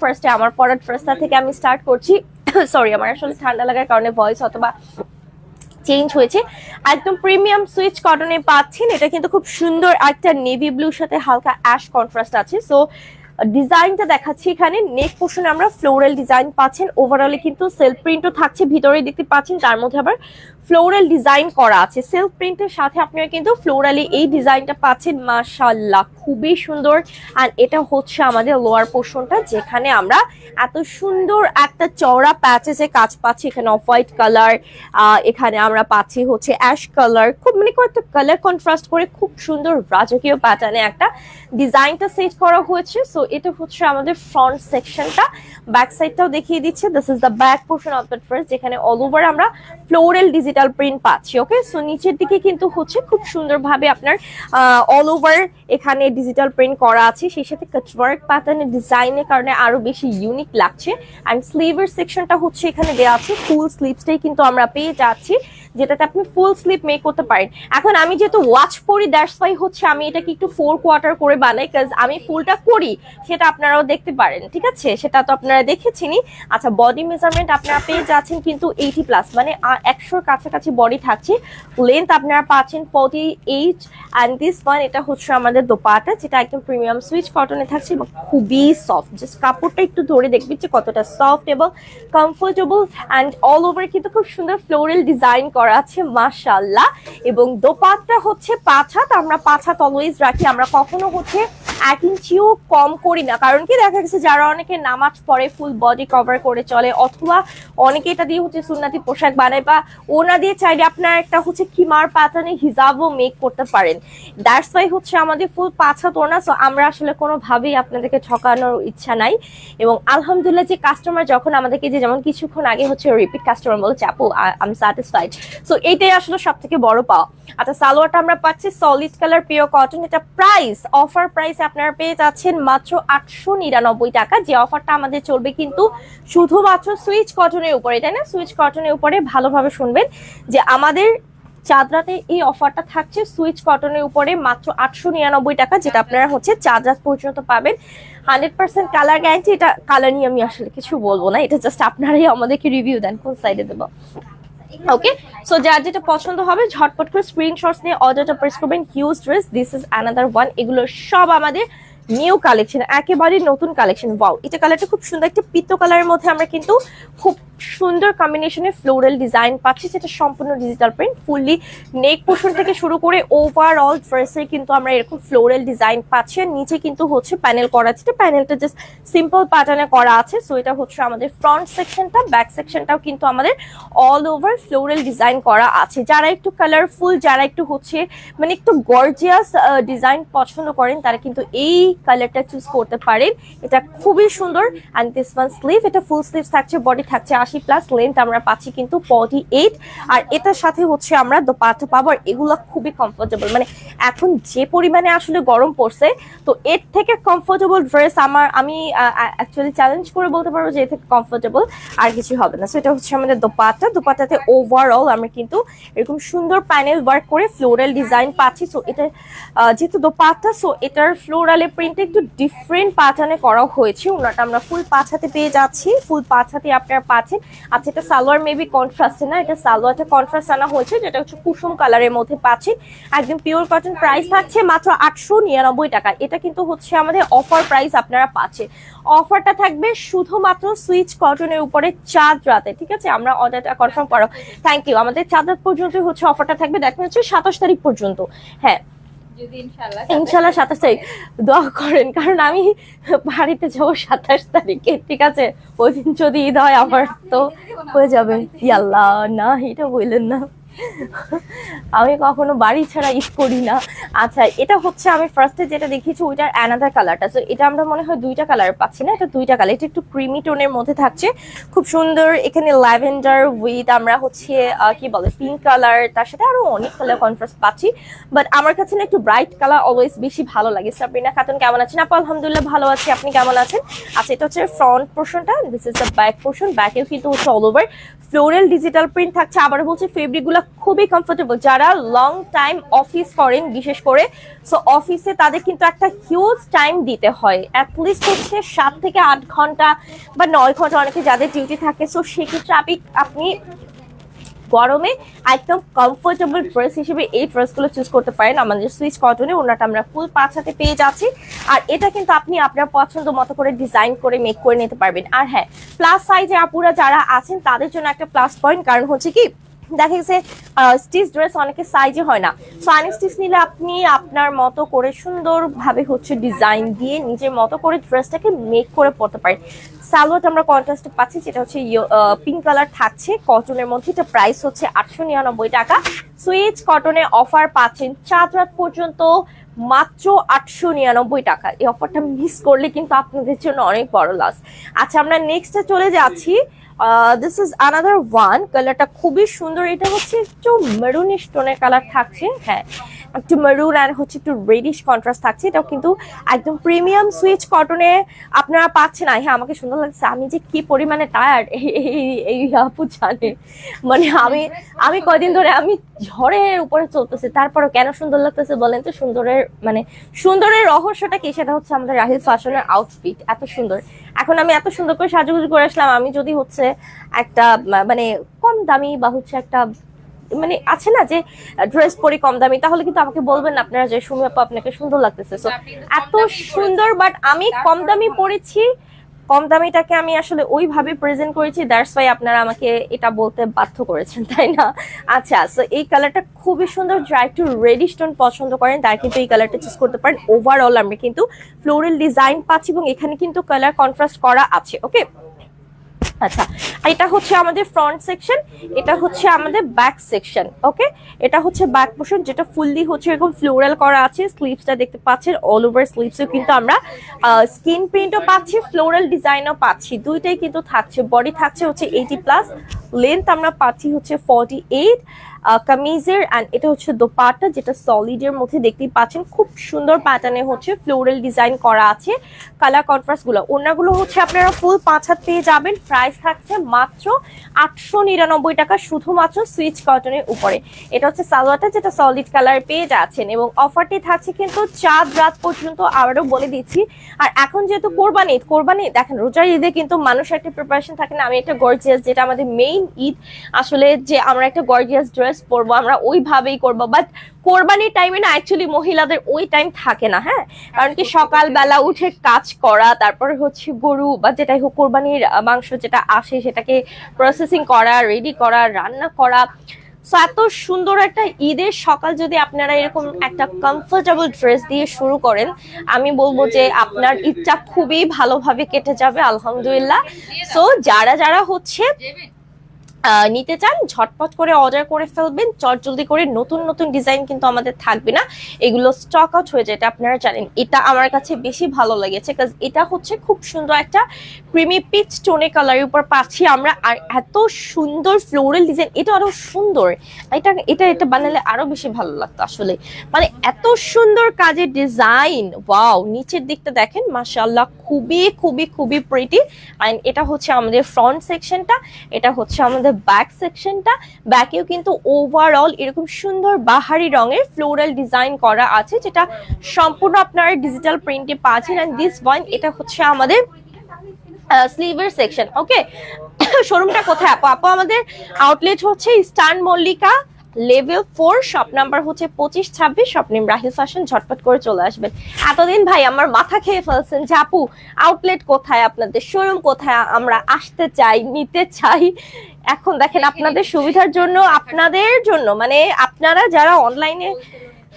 ফার্স্টে আমার পরার ড্রেসটা থেকে আমি স্টার্ট করছি। সরি, আমার আসলে ঠান্ডা লাগার কারণে ভয়েস অথবা চেঞ্জ হয়েছে। একদম প্রিমিয়াম সুইচ কটনে পাচ্ছেন। এটা কিন্তু খুব সুন্দর একটা নেভি ব্লুর সাথে হালকা অ্যাশ কন্ট্রাস্ট আছে। সো ডিজাইনটা দেখাচ্ছি, এখানে নেক পোর্শনে আমরা ফ্লোরাল ডিজাইন পাচ্ছেন। ওভারঅলে কিন্তু সেলফ প্রিন্টও থাকছে, ভিতরে দেখতে পাচ্ছেন তার মধ্যে আবার ফ্লোরাল ডিজাইন করা আছে। সেলফ প্রিন্টের সাথে আপনারা কিন্তু ফ্লোরালি এই ডিজাইনটা পাচ্ছেন। মাশাআল্লাহ, খুবই সুন্দর। আর এটা হচ্ছে আমাদের লোয়ার পোর্শনটা, যেখানে আমরা এত সুন্দর একটা চওড়া প্যাচেসে কাজ পাচ্ছি। এখানে অফ হোয়াইট কালার, এখানে আমরা পাচ্ছি হচ্ছে অ্যাশ কালার, খুব মানে কয়েকটা কালার কন্ট্রাস্ট করে খুব সুন্দর রাজকীয় প্যাটার্নে একটা ডিজাইনটা সেট করা হয়েছে। সো এটা হচ্ছে আমাদের ফ্রন্ট সেকশনটা। ব্যাক সাইডটাও দেখিয়ে দিচ্ছে। This is the back portion of the dress, যেখানে অল ওভার আমরা ফ্লোরাল ডিজিটাল প্রিন্ট পাচ্ছি। ওকে, সো নিচের দিকে কিন্তু হচ্ছে খুব সুন্দরভাবে আপনার অল ওভার এখানে ডিজিটাল প্রিন্ট করা আছে, সেই সাথে কাটওয়ার্ক প্যাটার্নের ডিজাইনের কারণে আরো বেশি ইউনিক লাগছে। অ্যান্ড স্লিভের সেকশনটা হচ্ছে এখানে দেওয়া আছে, ফুল স্লিভসটাই কিন্তু আমরা পেয়ে যাচ্ছি, যেটাতে আপনি ফুল স্লিভ মেক করতে পারেন। এখন আমি যেহেতু ওয়াচ পরি, দ্যাটস ওয়াই হচ্ছে আমি এটাকে একটু 4 কোয়ার্টার করে বানাই, কাজ আমি ফুলটা করি, সেটা আপনারাও দেখতে পারেন। ঠিক আছে, সেটা তো আপনারা দেখেছেনই। আচ্ছা, বডি মেজারমেন্ট আপনারা পেয়ে যাচ্ছেন কিন্তু 80+, মানে 100-র কাছাকাছি বডি থাকছে। লেন্থ আপনারা পাচ্ছেন 48। অ্যান্ড দিস ওয়ান, এটা হচ্ছে আমাদের দোপাটা, যেটা একদম প্রিমিয়াম সুইচ কটনে থাকছে এবং খুবই সফট। জাস্ট কাপড়টা একটু ধরে দেখবি যে কতটা সফট এবং কমফোর্টেবল। অ্যান্ড অল ওভার কিন্তু খুব সুন্দর ফ্লোরাল ডিজাইন করা আছে, মাশাআল্লাহ। এবং দোপাট্টা হচ্ছে 5 হাত, আমরা 5 হাত অলওয়েজ রাখি, আমরা কখনো হচ্ছে 1 ইঞ্চিও কম করি না। কারণ কি, দেখা গেছে যারা অনেকে নামাজ পড়ে ফুল বডি কভার করে চলে, অথবা অনেকে এটা দিয়ে হচ্ছে সুন্নতি পোশাক বানায়, বা ওনা দিয়ে চাইলে আপনার একটা হচ্ছে কিমার প্যাটার্নে হিজাবও মেক করতে পারেন। দ্যাটস ওয়াই হচ্ছে আমাদের ফুল 5 হাত ওনা। সো আমরা আসলে কোনোভাবেই আপনাদেরকে ঠকানোর ইচ্ছা নাই। এবং আলহামদুলিল্লাহ, যে কাস্টমার যখন আমাদেরকে, যে যেমন কিছুক্ষণ আগে হচ্ছে রিপিট কাস্টমার বলেছে আপু আই এম স্যাটিসফাইড, সো এইটাই আসলে সব থেকে বড় পাওয়া। আচ্ছা, সালোয়ারটা আমরা পাচ্ছি সলিড কালার পিওর কটন। এটা প্রাইস, অফার প্রাইস আপনারা পেয়ে যাচ্ছেন মাত্র 899 টাকা। যে অফারটা আমাদের চলবে কিন্তু শুধুমাত্র সুইচ কটনের উপরে, তাই না? সুইচ কটনের উপরে ভালোভাবে শুনবেন যে আমাদের চাদরাতে এই অফারটা থাকছে সুইচ কটনের উপরে মাত্র 899 টাকা, যেটা আপনারা হচ্ছে চাদরা পর্যন্ত পাবেন। 100% কালার গ্যারান্টি। এটা কালার নিয়ে আমি আসলে কিছু বলবো না, এটা জাস্ট আপনারাই আমাদেরকে রিভিউ দেন কোন সাইডে দেবো। ওকে, সো যার যেটা পছন্দ হবে ঝটপট করে স্ক্রিনশটস নিয়ে অর্ডারটা প্রেস করবেন। Huge dress, this is another one. এগুলো সব আমাদের নিউ কালেকশন, একেবারে নতুন কালেকশন। ওয়াও, এটা কালারটা খুব সুন্দর, একটা পিত্ত কালারের মধ্যে আমরা কিন্তু খুব সুন্দর কম্বিনেশনে ফ্লোরাল ডিজাইন পাচ্ছি, যেটা সম্পূর্ণ ডিজিটাল প্রিন্ট। ফুললি নেক পোর্শন থেকে শুরু করে ওভারঅল ড্রেসে কিন্তু আমরা এরকম ফ্লোরাল ডিজাইন পাচ্ছি। নিচে কিন্তু হচ্ছে প্যানেল করা আছে, প্যানেলটা জাস্ট সিম্পল প্যাটার্নে করা আছে। সো এটা হচ্ছে আমাদের ফ্রন্ট সেকশনটা। ব্যাক সেকশনটাও কিন্তু আমাদের অল ওভার ফ্লোরাল ডিজাইন করা আছে। যারা একটু কালারফুল, যারা একটু হচ্ছে মানে একটু গর্জিয়াস ডিজাইন পছন্দ করেন, তারা কিন্তু এই কালারটা চুজ করতে পারেন। এটা খুবই সুন্দর। অ্যান্ড দিস ওয়ান স্লিভ, এটা ফুল স্লিভ থাকছে, বডি থাকছে 80+, লেন্থ আমরা পাচ্ছি কিন্তু 48। আর এটার সাথে হচ্ছে আমরা দোপাট্টা পাবো। আর এগুলো খুবই কমফোর্টেবল, মানে এখন যে পরিমাণে আসলে গরম পড়ছে, তো এর থেকে কমফোর্টেবল ড্রেস আমি অ্যাকচুয়ালি চ্যালেঞ্জ করে বলতে পারবো যে এর থেকে কমফোর্টেবল আর কিছু হবে না। সো এটা হচ্ছে আমাদের দোপাট্টা। দোপাট্টাতে ওভারঅল আমরা কিন্তু এরকম সুন্দর প্যানেল ওয়ার্ক করে ফ্লোরাল ডিজাইন পাচ্ছি। সো এটা যেহেতু দোপাট্টা, সো এটার ফ্লোরালের প্রিন্টে একটু ডিফারেন্ট প্যাটার্নে করা হয়েছে। ওনাটা আমরা ফুল 5 হাতে পেয়ে যাচ্ছি, ফুল 5 হাতে আপনারা পাচ্ছেন। আচ্ছা, এটা সালোয়ার মেবি কন্ট্রাস্টে না, এটা সালোয়ারটা কন্ট্রাস্ট আনা হয়েছে, যেটা হচ্ছে কুসুম কালারের মধ্যে পাচ্ছেন, একদম পিওর কটন। প্রাইস থাকছে মাত্র 899 টাকা। এটা কিন্তু হচ্ছে আমাদের অফার প্রাইস আপনারা পাচ্ছেন। অফারটা থাকবে শুধুমাত্র সুইচ কটনের উপরে চাদরাতে। ঠিক আছে, আমরা অর্ডারটা কনফার্ম করো। Thank you. আমাদের চাদর পর্যন্ত হচ্ছে অফারটা থাকবে, দেখা হচ্ছে 27 তারিখ পর্যন্ত। হ্যাঁ, ইনশাল্লাহ 27 তারিখ দোয়া করেন, কারণ আমি বাড়িতে যাবো 27 তারিখে। ঠিক আছে, ওই দিন যদি ঈদ হয় আমার তো হয়ে যাবে। ইয়াল্লাহ, না এটা বললেন না, আমি কখনো বাড়ি ছাড়া ঈদ করি না। আচ্ছা, এটা হচ্ছে আমি ফার্স্টে যেটা দেখিয়েছি ওইটার অ্যানাদার কালারটা। সো এটা আমরা মনে হয় 2টা কালার পাচ্ছি না, এটা 2টা কালার। এটা একটু ক্রিমি টোনের মধ্যে থাকছে, খুব সুন্দর। এখানে ল্যাভেন্ডার উইথ আমরা হচ্ছে কি বলে পিঙ্ক কালার, তার সাথে আরো অনেক কালার কন্ট্রাস্ট পাচ্ছি। বাট আমার কাছে না একটু ব্রাইট কালার অলওয়েজ বেশি ভালো লাগে। সাবরিনা খাতুন কেমন আছেন আপু? আলহামদুলিল্লাহ ভালো আছি, আপনি কেমন আছেন? আচ্ছা, এটা হচ্ছে ফ্রন্ট পোর্শনটা, this is the back portion. ব্যাকেও কিন্তু হচ্ছে all over floral digital print থাকছে। আবার বলছে ফেব্রিকগুলো ড্রেসগুলো খুবই কমফোর্টেবল। যারা লং টাইম অফিস করেন বিশেষ করে, সো অফিসে তাদের কিন্তু একটা হিউজ টাইম দিতে হয়, অ্যাটলিস্ট হচ্ছে 7 থেকে 8 ঘন্টা বা 9 ঘন্টা অনেকে যাদের ডিউটি থাকে। সো সেক্ষেত্রে আপনি গরমে একদম কমফোর্টেবল ড্রেস হিসেবে এই ড্রেসগুলো চুজ করতে পারেন। আমাদের সুইচ কটনে ওনাটা আমরা ফুল 5 হাতে পেয়ে যাচ্ছি, আর এটা কিন্তু আপনি আপনার পছন্দ মতো করে ডিজাইন করে মেক করে নিতে পারবেন। আর হ্যাঁ, প্লাস সাইজে আপুরা যারা আছেন তাদের জন্য একটা প্লাস পয়েন্ট, কারণ হচ্ছে কি দেখা গেছে স্টিচ ড্রেস অনেকের সাইজে হয় না, সো আনস্টিচ নিলে আপনি আপনার মতো করে সুন্দরভাবে হচ্ছে ডিজাইন দিয়ে নিজের মতো করে ড্রেসটাকে মেক করে পরতে পারেন। সালোয়ারটা আমরা কন্ট্রাস্টে পাচ্ছি, যেটা হচ্ছে পিঙ্ক কালার থাকছে কটনের মধ্যে। এটা প্রাইস হচ্ছে 899 টাকা। সুইচ কটনে অফার পাচ্ছেন 4 রাত পর্যন্ত মাত্র 899 টাকা। এই অফারটা মিস করলে কিন্তু আপনাদের জন্য অনেক বড় লস। আচ্ছা, আমরা নেক্সটে চলে যাচ্ছি। দিস ইজ আনাদার ওয়ান, কালারটা খুবই সুন্দর। এটা হচ্ছে একটু মেরুনিশ টোনের কালার থাকছে, হ্যাঁ একটু মেরুন আর হচ্ছে একটু রেডিশ কন্ট্রাস্ট থাকছে। এটাও কিন্তু একদম প্রিমিয়াম সুইচ কটনে আপনারা পাচ্ছেন। না হ্যাঁ, আমাকে সুন্দর লাগছে, আমি যে কি পরিমাণে টায়ার্ড এই আপু জানে। মানে আমি কয়দিন ধরে আমি ঝড়ের উপরে চলতেছি, তারপরে কেন সুন্দর লাগতেছে বলেন তো? সুন্দরের রহস্যটা কি? সেটা হচ্ছে আমাদের রাহিল ফ্যাশনের আউটফিট এত সুন্দর। এখন আমি এত সুন্দর করে সাজুগুজু করে আসলাম, আমি যদি হচ্ছে একটা মানে কম দামি বা হচ্ছে একটা মানে আছে না যে ড্রেস পরি কম দামি, তাহলে কিন্তু আমাকে বলবেন না আপনারা যে সুমি আপু আপনাকে সুন্দর লাগতেছে। সো এত সুন্দর, বাট আমি কম দামি পরেছি, কম দামিটাকে আমি আসলে ওইভাবে প্রেজেন্ট করেছি, দ্যাটস ওয়াই আপনারা আমাকে এটা বলতে বাধ্য করেছেন, তাই না? আচ্ছা, সো এই কালারটা খুবই সুন্দর। যারা একটু রেডি স্টোন পছন্দ করেন তারা কিন্তু এই কালারটা চুজ করতে পারেন। ওভারঅল আমরা কিন্তু ফ্লোরাল ডিজাইন পাচ্ছি এবং এখানে কিন্তু কালার কন্ট্রাস্ট করা আছে। ওকে, আচ্ছা, এটা হচ্ছে আমাদের ফ্রন্ট সেকশন, এটা হচ্ছে আমাদের ব্যাক সেকশন। ওকে, এটা হচ্ছে ব্যাক পোর্শন, যেটা ফুললি হচ্ছে এরকম ফ্লোরাল করা আছে। স্লিভসটা দেখতে পাচ্ছেন, অল ওভার স্লিভসও কিন্তু আমরা স্কিন প্রিন্টও পাচ্ছি, ফ্লোরাল ডিজাইনও পাচ্ছি, দুইটাই কিন্তু থাকছে। বডি থাকছে হচ্ছে 80+, লেন্থ আমরা পাচ্ছি হচ্ছে 48 কামিজের। অ্যান্ড এটা হচ্ছে দোপাট্টা, যেটা সলিডের মধ্যে দেখতেই পাচ্ছেন, খুব সুন্দর প্যাটার্নে হচ্ছে ফ্লোরাল ডিজাইন করা আছে। কালার কন্ট্রাস্ট গুলো, ওড়নাগুলো হচ্ছে আপনারা ফুল 5 হাত পেয়ে যাবেন। প্রাইস থাকছে মাত্র 899 টাকা, শুধুমাত্র সুইচ কটনের উপরে। এটা হচ্ছে সালোয়ারটা, যেটা সলিড কালার পেয়ে যাচ্ছেন, এবং অফারটি থাকছে কিন্তু 4 রাত পর্যন্ত, আবারও বলে দিচ্ছি। আর এখন যেহেতু কোরবানি দেখেন, রোজার ঈদে কিন্তু মানুষের একটা প্রিপারেশন থাকে না, আমি একটা গর্জিয়াস, যেটা আমাদের মেইন ঈদ আসলে, যে আমরা একটা গর্জিয়াস ড্রেস পরবো, আমরা ওইভাবেই করবো। বাট কোরবানির টাইমে না অ্যাকচুয়ালি মহিলাদের ওই টাইম থাকে না, হ্যাঁ, কারণ কি সকালবেলা উঠে কাজ করা, তারপরে হচ্ছে গরু বা যেটাই হোক কোরবানির মাংস যেটা আসে সেটাকে প্রসেসিং করা, রেডি করা, রান্না করা। সো এত সুন্দর একটা ঈদের সকাল যদি আপনারা এরকম একটা কমফোর্টেবল ড্রেস দিয়ে শুরু করেন, আমি বলবো যে আপনার ঈদটা খুবই ভালোভাবে কেটে যাবে আলহামদুলিল্লাহ। সো যারা হচ্ছে নিতে চান ঝটপট করে অর্ডার করে ফেলবেন, চটজলদি করে। নতুন নতুন ডিজাইন কিন্তু আমাদের থাকবে না, এগুলো স্টক আউট হয়ে যায়, এটা আপনারা জানেন। এটা আমার কাছে বেশি ভালো লেগেছে, কারণ এটা হচ্ছে খুব সুন্দর একটা ক্রিমি পিচ টোনে কালারের উপর পাচ্ছি আমরা, আর এত সুন্দর ফ্লোরাল ডিজাইন, এটা আরো সুন্দর। এটা বানালে আরো বেশি ভালো লাগতো আসলে, মানে এত সুন্দর কাজের ডিজাইন। ওয়াও, নিচের দিকটা দেখেন, মাশাআল্লাহ, খুবই খুবই খুবই প্রিটি। এন্ড এটা হচ্ছে আমাদের ফ্রন্ট সেকশনটা, এটা হচ্ছে আমাদের ব্যাক সেকশনটা। ব্যাকেও কিন্তু ওভারঅল এরকম সুন্দর বাহারি রঙের ফ্লোরাল ডিজাইন করা আছে, যেটা সম্পূর্ণ আপনারা ডিজিটাল প্রিন্টে পাচ্ছেন। এন্ড দিস ওয়ান, এটা হচ্ছে আমাদের স্লিভের সেকশন। ওকে, শোরুমটা কোথায় আপু? আমাদের আউটলেট হচ্ছে eastern Mallika level 4, shop number হচ্ছে 2526, শপ নেম রাহিল ফ্যাশন। ঝটপট করে চলে আসবেন। এতদিন ভাই আমার মাথা খেয়ে ফেলছেন যে আপু আউটলেট কোথায়, আপনাদের শোরুম কোথায়, আমরা আসতে চাই, নিতে চাই। এখন দেখেন, আপনাদের সুবিধার জন্য, মানে আপনারা যারা অনলাইনে,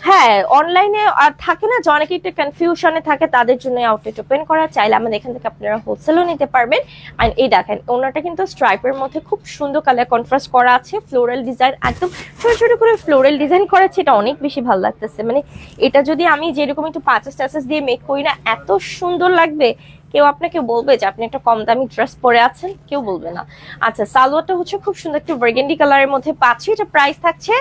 হ্যাঁ অনলাইনে আর থাকে না যে অনেকে একটু কনফিউশনে থাকে, তাদের জন্য আউটলেট ওপেন করা। চাইলে আমাদের এখান থেকে আপনারা হোলসেলও নিতে পারবেন। আর এই দেখেন, ওনাটা কিন্তু স্ট্রাইপের মধ্যে খুব সুন্দর কালার কন্ট্রাস্ট করা আছে, ফ্লোরাল ডিজাইন, একদম ছোট ছোট করে ফ্লোরাল ডিজাইন করা আছে। এটা অনেক বেশি ভালো লাগতেছে, মানে এটা যদি আমি যেরকম একটু পাঁচেস টাচেস দিয়ে মেক করি না, এত সুন্দর লাগবে। কেউ আপনাকে বলবে যে আপনি একটা কম দামি ড্রেস পরে আছেন? কেউ বলবে না। আচ্ছা, সালোয়ারটা হচ্ছে খুব সুন্দর একটা বার্গেন্ডি কালারের মধ্যে পাচ্ছি। এটা প্রাইস থাকছে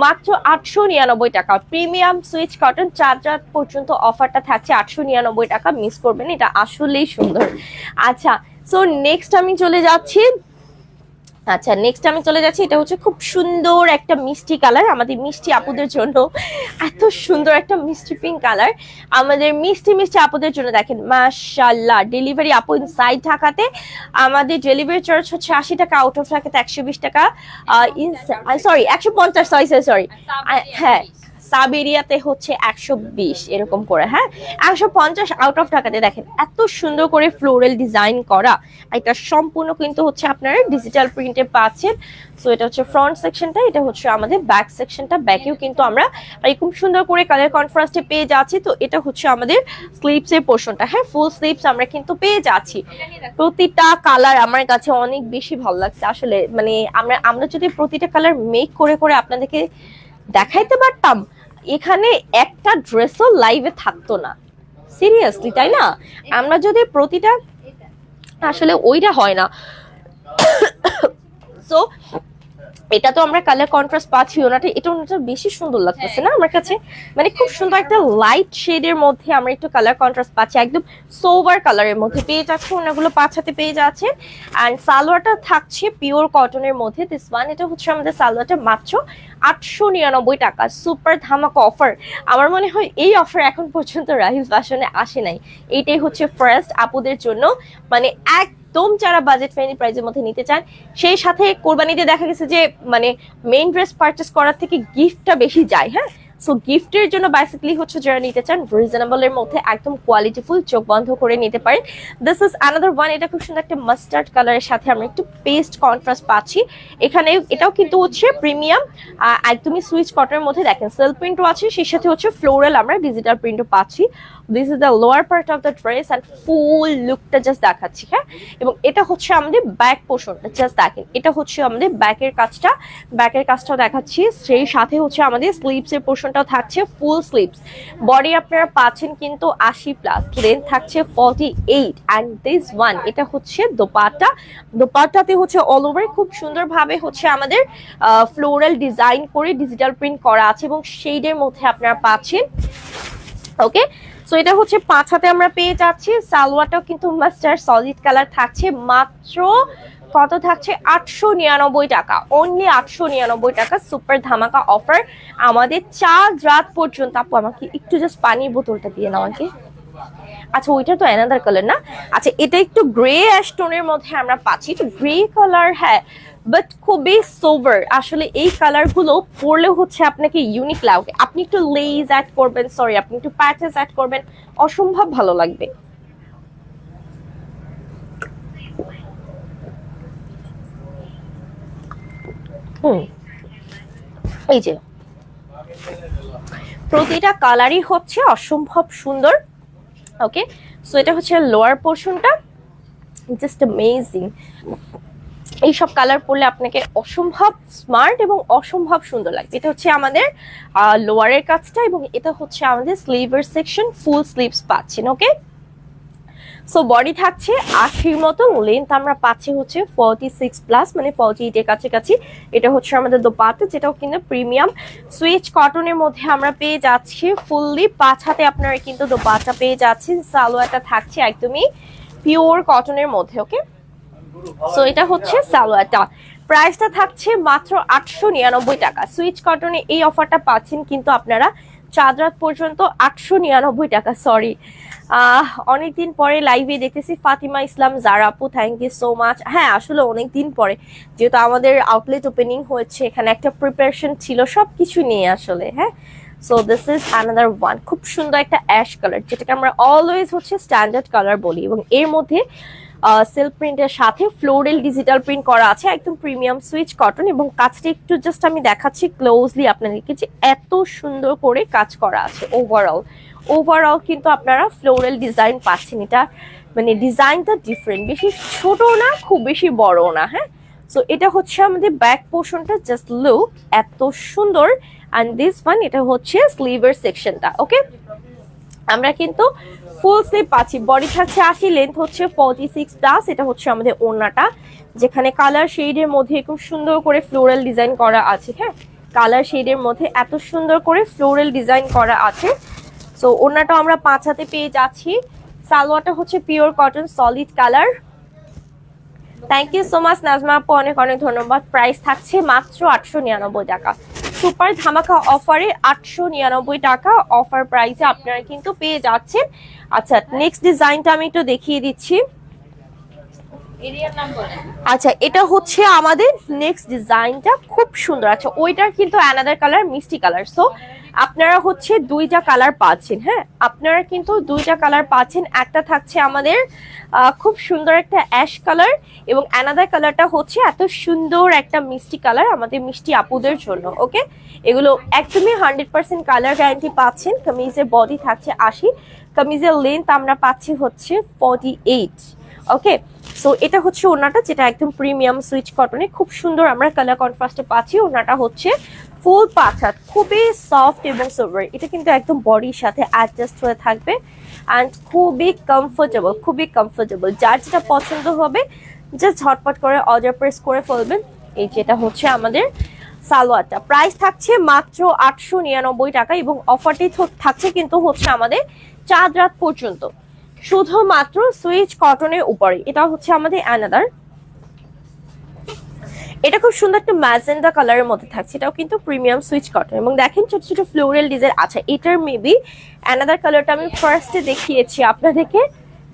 মাত্র 899 টাকা। প্রিমিয়াম সুইচ কটন, 4 রাত পর্যন্ত অফারটা থাকছে 899 টাকা। মিস করবেন, এটা আসলেই সুন্দর। আচ্ছা, সো নেক্সট আমি চলে যাচ্ছি আচ্ছা নেক্সট আমি চলে যাচ্ছি, এটা হচ্ছে খুব সুন্দর একটা মিষ্টি কালার, আমাদের মিষ্টি আপুদের জন্য এত সুন্দর একটা মিষ্টি পিঙ্ক কালার, আমাদের মিষ্টি মিষ্টি আপুদের জন্য দেখেন মাশাআল্লাহ। ডেলিভারি আপু ইনসাইড ঢাকাতে আমাদের ডেলিভারি চার্জ হচ্ছে 80 টাকা, আউট অফ ঢাকাতে 120 টাকা, সরি 150, সরি হ্যাঁ সাবেরিয়াতে হচ্ছে 120 এরকম করে, হ্যাঁ 150 আউট অফ ঢাকাতে। দেখেন এত সুন্দর করে ফ্লোরাল ডিজাইন করা, এটা সম্পূর্ণ কিন্তু হচ্ছে আপনারা ডিজিটাল প্রিন্টে পাচ্ছেন। সো এটা হচ্ছে ফ্রন্ট সেকশনটা, এটা হচ্ছে আমাদের ব্যাক সেকশনটা, ব্যাকেও কিন্তু আমরা খুব সুন্দর করে কালার কন্ট্রাস্টে পেয়ে যাচ্ছি। তো এটা হচ্ছে আমাদের স্লিভস এর পোর্শনটা, হ্যাঁ ফুল স্লিভস আমরা কিন্তু পেয়ে যাচ্ছি। প্রতিটা কালার আমার কাছে অনেক বেশি ভালো লাগছে আসলে, মানে আমরা যদি প্রতিটা কালার মেক করে করে আপনাদেরকে দেখাইতে পারতাম, এখানে একটা ড্রেসও লাইভে থাকতো না সিরিয়াসলি, তাই না? আমরা যদি প্রতিটা, আসলে ওইটা হয় না। সো এটা তো আমরা কালার কন্ট্রাস্ট পাচ্ছি, এটা ওনাটা বেশি সুন্দর লাগতেছে না আমার কাছে, মানে খুব সুন্দর একটা লাইট শেডের মধ্যে আমরা একটু কালার কন্ট্রাস্ট পাচ্ছি, একদম সোভার কালারের মধ্যে পেয়ে যাচ্ছে, ওনাগুলো পাঁচাতে পেয়ে যাচ্ছে। অ্যান্ড সালোয়ারটা থাকছে পিওর কটনের মধ্যে, দিস ওয়ান এটা হচ্ছে আমাদের সালোয়ারটা মাত্র 899 টাকা, সুপার ধামাকা অফার। আমার মনে হয় এই অফার এখন পর্যন্ত রাহিস ফ্যাশনে আসে নাই, এইটাই হচ্ছে ফার্স্ট আপুদের জন্য, মানে একদম যারা বাজেট ফ্রেন্ডলি প্রাইসের মধ্যে নিতে চান। সেই সাথে কোরবানিতে দেখা গেছে যে মানে মেইন ড্রেস পারচেস করার থেকে গিফটটা বেশি যায়, হ্যাঁ সো গিফটের জন্য বেসিক্যালি হচ্ছে যারা নিতে চান রিজনেবল এর মধ্যে একদম কোয়ালিটিফুল, চোখ বন্ধ করে নিতে পারেন। দিস ইজ অ্যানাদার ওয়ান, এটা খুব সুন্দর একটা মাস্টার্ড কালারের সাথে আমরা একটু পেস্ট কন্ট্রাস্ট পাচ্ছি এখানে, এটাও কিন্তু হচ্ছে প্রিমিয়াম একদমই সুইচ কটনের মধ্যে, দেখেন সেলফ প্রিন্টও আছে, সেই সাথে হচ্ছে ফ্লোরাল আমরা ডিজিটাল প্রিন্টও পাচ্ছি। This is the lower part of the dress and full লুকটা জাস্ট দেখাচ্ছি, হ্যাঁ এবং এটা হচ্ছে আমাদের ব্যাক পোর্শনটা, জাস্ট দেখেন এটা হচ্ছে আমাদের ব্যাকের কাজটাও দেখাচ্ছি, সেই সাথে হচ্ছে আমাদের স্লিভস এর পোর্শনটাও থাকছে ফুল স্লিভস। বডি আপনারা পাচ্ছেন কিন্তু 80+, লেন্থ থাকছে 48 অ্যান্ড দিস ওয়ান এটা হচ্ছে দোপাট্টাতে হচ্ছে অল ওভার খুব সুন্দরভাবে হচ্ছে আমাদের ফ্লোরাল ডিজাইন করে ডিজিটাল প্রিন্ট করা আছে এবং শেডের মধ্যে আপনারা পাচ্ছেন। ওকে সো এটা হচ্ছে 5 হাতে আমরা পেয়ে যাচ্ছি। সালোয়ারটাও কিন্তু মাস্টার্ড সলিড কালার থাকছে, মাত্র কত থাকছে 899 টাকা, অনলি 899 টাকা, সুপার ধামাকা অফার আমাদের 4 রাত পর্যন্ত। আপু আমাকে একটু জাস্ট পানির বোতলটা দিয়ে নাও আমাকে। আচ্ছা ওইটা তো অ্যানাদার কালার না, আচ্ছা এটা একটু গ্রে অ্যাশ টোনের মধ্যে আমরা পাচ্ছি, একটু গ্রে কালার, হ্যাঁ বাট খুবই সোভার। আসলে এই কালার গুলো পরলে হচ্ছে আপনাকে ইউনিক লাগবে, আপনি একটু লেজ অ্যাড করবেন, সরি আপনি একটু প্যাচেস অ্যাড করবেন, অসম্ভব ভালো লাগবে। এই যে প্রতিটা কালারই হচ্ছে অসম্ভব সুন্দর। ওকে সো এটা হচ্ছে লোয়ার পোর্শনটা, জাস্ট অ্যামেজিং। এইসব কালার পরলে আপনাকে অসম্ভব স্মার্ট এবং অসম্ভব সুন্দর লাগবে। এটা হচ্ছে আমাদের লোয়ারের কাজটা এবং এটা হচ্ছে আমাদের স্লিভের সেকশন, ফুল স্লিভস পাচ্ছেন। ওকে সো বডি থাকছে 80 মতো, লেন্থ আমরা পাচ্ছি হচ্ছে 46+, মানে 48 এর কাছাকাছি। এটা হচ্ছে আমাদের দোপাট্টা, যেটাও কিন্তু প্রিমিয়াম সুইচ কটনের মধ্যে আমরা পেয়ে যাচ্ছি ফুললি 5 হাতে আপনারা কিন্তু দোপাট্টা পেয়ে যাচ্ছেন। সালোয়ারটা থাকছে একদমই পিওর কটনের মধ্যে। ওকে সো এটা হচ্ছে সালোয়ারটা, প্রাইসটা থাকছে মাত্র 899 টাকা। সুইচ কটনে এই অফারটা পাচ্ছেন কিন্তু আপনারা 4 রাত পর্যন্ত 899 টাকা। সরি অনেকদিন পরে লাইভে দেখতেছি ফাতিমা ইসলাম জারা আপু, থ্যাংক ইউ সো মাচ। হ্যাঁ আসলে অনেকদিন পরে, যেহেতু আমাদের আউটলেট ওপেনিং হয়েছে, এখানে একটা প্রিপারেশন ছিল সবকিছু নিয়ে আসলে। হ্যাঁ so this is another one, খুব সুন্দর একটা অ্যাশ কালার, যেটাকে আমরা অলওয়েজ হচ্ছে স্ট্যান্ডার্ড কালার বলি এবং এর মধ্যে সিল্ক প্রিন্টের সাথে ফ্লোরাল ডিজিটাল প্রিন্ট করা আছে, একদম প্রিমিয়াম সুইচ কটন। এবং কাজটা একটু জাস্ট আমি দেখাচ্ছি ক্লোজলি আপনাদেরকে যে এত সুন্দর করে কাজ করা আছে। ওভারঅল কিন্তু আপনারা ফ্লোরাল ডিজাইন পাচ্ছেন, এটা মানে ডিজাইনটা ডিফারেন্ট, বেশি ছোট না খুব বেশি বড় না। হ্যাঁ সো এটা হচ্ছে আমাদের ব্যাক পোর্শনটা, জাস্ট লুক এত সুন্দর। অ্যান্ড দিস ওয়ান এটা হচ্ছে স্লিভের সেকশনটা। ওকে আমরা কিন্তু ফুল স্লিভ পাচ্ছি, বডি থাকছে 80, লেন্থ হচ্ছে 46+। এটা হচ্ছে আমাদের ওড়নাটা, যেখানে কালার শেডের মধ্যে খুব সুন্দর করে ফ্লোরাল ডিজাইন করা আছে। হ্যাঁ কালার শেডের মধ্যে এত সুন্দর করে ফ্লোরাল ডিজাইন করা আছে। সো ওড়নাটা আমরা 5 হাতে পেয়ে যাচ্ছি। সালোয়ারটা হচ্ছে pure cotton solid colour, thank you so much Najma আপু, অনেক অনেক ধন্যবাদ। প্রাইস থাকছে মাত্র 899 টাকা। সুপার ধামাকা অফারে 899 টাকা অফার প্রাইসে আপনারা কিন্তু পেয়ে যাচ্ছেন। আচ্ছা নেক্সট ডিজাইনটা আমি একটু দেখিয়ে দিচ্ছি। আচ্ছা এটা হচ্ছে আমাদের নেক্সট ডিজাইনটা, খুব সুন্দর। আচ্ছা ওইটার কিন্তু অ্যানাদার কালার মিষ্টি কালার, সো আপনারা হচ্ছে দুইটা কালার পাচ্ছেন। হ্যাঁ আপনারা কিন্তু দুইটা কালার পাচ্ছেন, একটা থাকছে আমাদের খুব সুন্দর একটা অ্যাশ কালার, এবং অ্যানাদার কালারটা হচ্ছে এত সুন্দর একটা মিষ্টি কালার আমাদের মিষ্টি আপুদের জন্য। ওকে, এগুলো একদমই 100% কালার গ্যারান্টি পাচ্ছেন। কামিজের বডি থাকছে 80, কামিজের লেন্থ আমরা পাচ্ছি হচ্ছে 48। ওকে, সো এটা হচ্ছে ওনাটা, যেটা একদম প্রিমিয়াম সুইচ কটনে খুব সুন্দর আমরা কালার কন্ট্রাস্টে পাচ্ছি। ওনাটা হচ্ছে ফুল পাঁচ, খুবই সফট এবং সোবার। এটা কিন্তু একদম বডির সাথে অ্যাডজাস্ট হয়ে থাকবে অ্যান্ড খুবই কমফোর্টেবল, খুবই কমফোর্টেবল। যার যেটা পছন্দ হবে জাস্ট ঝটপট করে অর্ডার প্রেস করে ফেলবেন। এই যেটা হচ্ছে আমাদের সালোয়ারটা, প্রাইস থাকছে মাত্র 899 টাকা, এবং অফারটি থাকছে কিন্তু হচ্ছে আমাদের চাঁদ রাত পর্যন্ত, শুধুমাত্র সুইচ কটনের উপরে। এটা হচ্ছে আমাদের অ্যানাদার, এটা খুব সুন্দর একটা ম্যাজেন্ডা কালারের মধ্যে থাকছে, এটাও কিন্তু প্রিমিয়াম সুইচ কটন, এবং দেখেন ছোট ছোট ফ্লোরাল ডিজাইন। আচ্ছা এটার মেবি অ্যানাদার কালারটা আমি ফার্স্টে দেখিয়েছি আপনাদেরকে,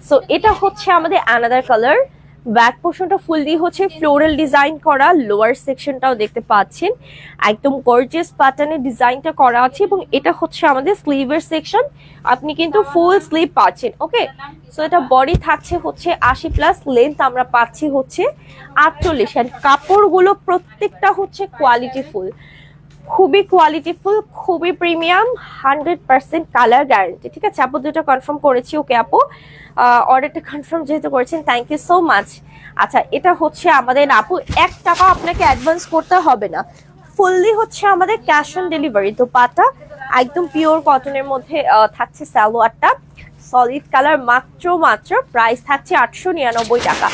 সো এটা হচ্ছে আমাদের অ্যানাদার কালার। ব্যাক পোর্শনটা ফুললি হচ্ছে ফ্লোরাল ডিজাইন করা, লোয়ার সেকশনটাও দেখতে পাচ্ছেন একদম গর্জিয়াস প্যাটার্নের ডিজাইনটা করা আছে, এবং এটা হচ্ছে আমাদের স্লিভের সেকশন, আপনি কিন্তু ফুল স্লিভ পাচ্ছেন। ওকে, সো এটা বডি থাকছে হচ্ছে 80+, লেন্থ আমরা পাচ্ছি হচ্ছে 48, আর কাপড়গুলো প্রত্যেকটা হচ্ছে কোয়ালিটিফুল, খুবই কোয়ালিটিফুল, খুবই প্রিমিয়াম, 100% কালার গ্যারান্টি। ঠিক আছে আপু, দুটো কনফার্ম করেছি। ওকে আপু, অর্ডারটা কনফার্ম যেহেতু করেছেন, থ্যাংক ইউ সো মাচ। আচ্ছা এটা হচ্ছে আমাদের আপু 1 টাকা আপনাকে অ্যাডভান্স করতে হবে না, ফুললি হচ্ছে আমাদের ক্যাশ অন ডেলিভারি। তো পাটা একদম পিওর কটনের মধ্যে থাকছে সালোয়ারটা, সলিড কালার, মাত্র প্রাইস থাকছে 899 টাকা।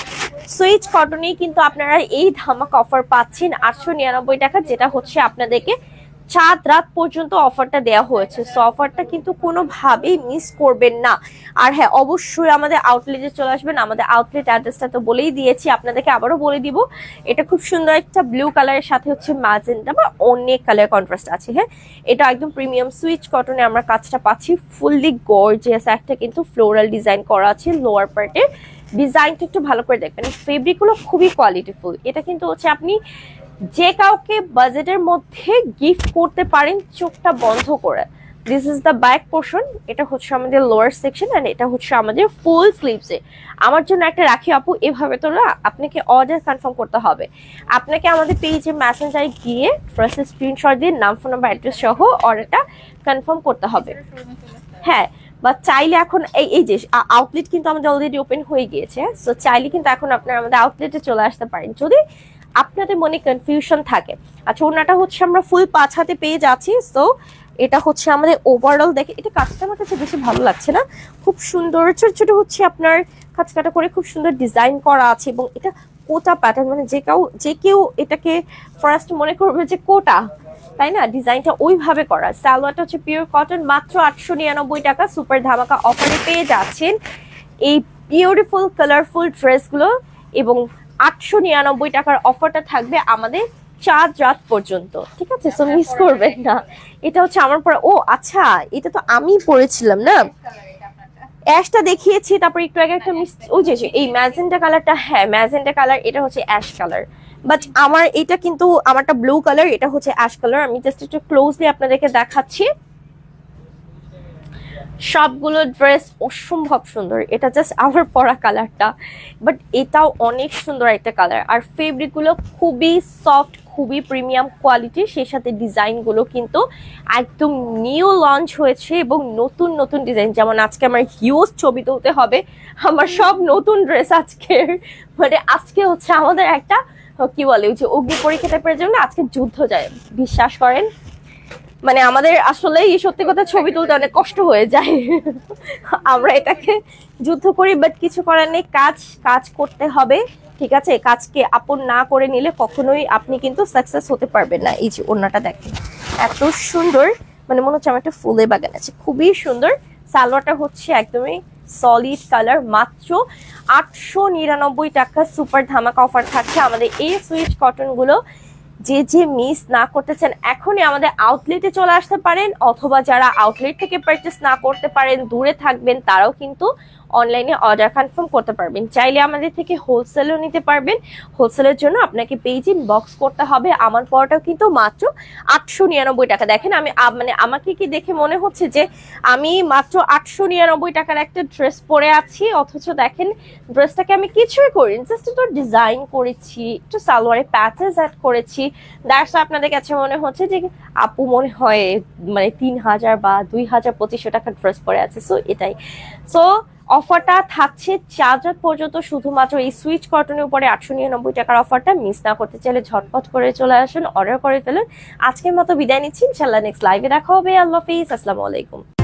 সুইচ কটনেই কিন্তু আপনারা এই ধামাক অফার পাচ্ছেন 899 টাকা, যেটা হচ্ছে আপনাদেরকে চাঁদ রাত পর্যন্ত অফারটা দেওয়া হয়েছে। সো অফারটা কিন্তু কোনোভাবেই মিস করবেন না। আর হ্যাঁ অবশ্যই আমাদের আউটলেটে চলে আসবেন, আমাদের আউটলেট অ্যাড্রেসটা তো বলেই দিয়েছি, আপনাদেরকে আবারও বলে দিব। এটা খুব সুন্দর একটা ব্লু কালারের সাথে হচ্ছে ম্যাজেন্টা বা অনেক কালার কন্ট্রাস্ট আছে। হ্যাঁ এটা একদম প্রিমিয়াম সুইচ কটনে আমরা কাজটা পাচ্ছি, ফুললি গর্জিয়াস একটা কিন্তু ফ্লোরাল ডিজাইন করা আছে লোয়ার পার্টে। ডিজাইনটা একটু ভালো করে দেখবেন, ফেব্রিকগুলো খুবই কোয়ালিটিফুল। এটা কিন্তু হচ্ছে আপনি যে কাউকে বাজেটের মধ্যে গিফট করতে পারেন চোখটা বন্ধ করে। This is the back portion, এটা হচ্ছে আমাদের লোয়ার সেকশন, এন্ড এটা হচ্ছে আমাদের ফুল স্লিভসে। আমার জন্য একটা রাখি আপু, এভাবে তো না, আপনাকে অর্ডার কনফার্ম করতে হবে। আপনাকে আমাদের পেজে মেসেঞ্জারে গিয়ে ফার্স্ট স্ক্রিনশট দিয়ে নাম, ফোন নাম্বার, অ্যাড্রেস সহ অর্ডারটা কনফার্ম করতে হবে। হ্যাঁ বা চাইলে এখন এই যে আউটলেট কিন্তু আমাদের অলরেডি ওপেন হয়ে গিয়েছে, সো চাইলে কিন্তু এখন আপনারা আমাদের আউটলেটে চলে আসতে পারেন যদি আপনাদের মনে কনফিউশন থাকে। আচ্ছা ওনাটা হচ্ছে আমরা ফুল 5 হাতে পেয়ে যাচ্ছি। সো এটা হচ্ছে আমাদের ওভারঅল, দেখে এটা কাজটা আমার কাছে বেশি ভালো লাগছে না, খুব সুন্দর ছোট ছোট হচ্ছে আপনার কাজকাটা করে খুব সুন্দর ডিজাইন করা আছে, এবং এটা কোটা প্যাটার্ন, মানে যে কেউ এটাকে ফার্স্ট মনে করবে যে কোটা, তাই না? ডিজাইনটা ওইভাবে করা। সালোয়ারটা হচ্ছে পিওর কটন, মাত্র 899 টাকা সুপার ধামাকা অফারে পেয়ে যাচ্ছেন এই বিউটিফুল কালারফুল ড্রেসগুলো, এবং 899 টাকার অফারটা থাকবে আমাদের চাঁদ রাত পর্যন্ত। ঠিক আছে, সো মিস করবেন না। এটা হচ্ছে আমার পরে, ও আচ্ছা এটা তো আমি পরেছিলাম না, অ্যাশটা দেখিয়েছি, তারপর একটু আগে একটা মিস, ওই যে এই ম্যাজেন্টা কালারটা, হ্যাঁ ম্যাজেন্টা কালার, এটা হচ্ছে অ্যাশ কালার, বাট আমার এটা কিন্তু আমারটা ব্লু কালার, এটা হচ্ছে অ্যাশ কালার। আমি জাস্ট একটু ক্লোজলি আপনাদেরকে দেখাচ্ছি। সবগুলো ড্রেস অসম্ভব সুন্দর, এটা জাস্ট আমার পরা কালারটা, বাট এটাও অনেক সুন্দর একটা কালার। আর ফেব্রিকগুলো খুবই সফট, খুবই প্রিমিয়াম কোয়ালিটি, সেই সাথে ডিজাইনগুলো কিন্তু একদম নিউ লঞ্চ হয়েছে, এবং নতুন নতুন ডিজাইন। যেমন আজকে আমার হিউজ ছবি তুলতে হবে, আমার সব নতুন ড্রেস আজকের, মানে আজকে হচ্ছে আমাদের একটা কি বলে ওই যে অগ্নি পরীক্ষা টাইপের জন্য আজকে যুদ্ধ যায়, বিশ্বাস করেন। মানে আমাদের আসলে এই সত্যি কথা ছবি তুলতে অনেক কষ্ট হয়ে যায়, আমরা এটাকে যুদ্ধ করি, বাট কিছু করার নেই, কাজ করতে হবে। ঠিক আছে, কাজকে আপন না করে নিলে কখনোই আপনি কিন্তু সাকসেস হতে পারবেন না। এই যে ওড়নাটা দেখেন এত সুন্দর, মানে মনে হচ্ছে আমার একটা ফুলের বাগান আছে, খুবই সুন্দর। সালোয়ারটা হচ্ছে একদমই সলিড কালার, মাত্র 899 টাকা সুপার ধামাকা অফার থাকছে আমাদের এই সুইচ কটনগুলো। যে মিস না করতে চান এখনই আমাদের আউটলেটে চলে আসতে পারেন, অথবা যারা আউটলেট থেকে পারচেস না করতে পারেন, দূরে থাকবেন, তারাও কিন্তু অনলাইনে অর্ডার কনফার্ম করতে পারবেন। চাইলে আমাদের থেকে হোলসেলও নিতে পারবেন। হোলসেলের জন্য আপনাকে পেজ ইন বক্স করতে হবে। আমার পরটাও কিন্তু মাত্র 899 টাকা। দেখেন আমি মানে আমাকে কি দেখে মনে হচ্ছে যে আমি মাত্র 899 টাকার একটা ড্রেস পরে আছি, অথচ দেখেন ড্রেসটাকে আমি কিছুই করিনি, জাস্ট একটু ডিজাইন করেছি, একটু সালোয়ারে প্যাচেস অ্যাড করেছি। দ্যাটস আপনাদের কাছে মনে হচ্ছে যে আপু মনে হয় মানে 3000 বা 2500 টাকার ড্রেস পরে আছে। সো এটাই। সো অফারটা থাকছে 4 পর্যন্ত, শুধুমাত্র এই সুইচ কটনের উপরে 899 টাকার অফারটা মিস না করতে চাইলে ঝটপট করে চলে আসুন, অর্ডার করে ফেলুন। আজকের মতো বিদায় নিচ্ছি, ইনশাআল্লাহ নেক্সট লাইভে দেখা হবে। আল্লাহ হাফেজ, আসসালামু আলাইকুম।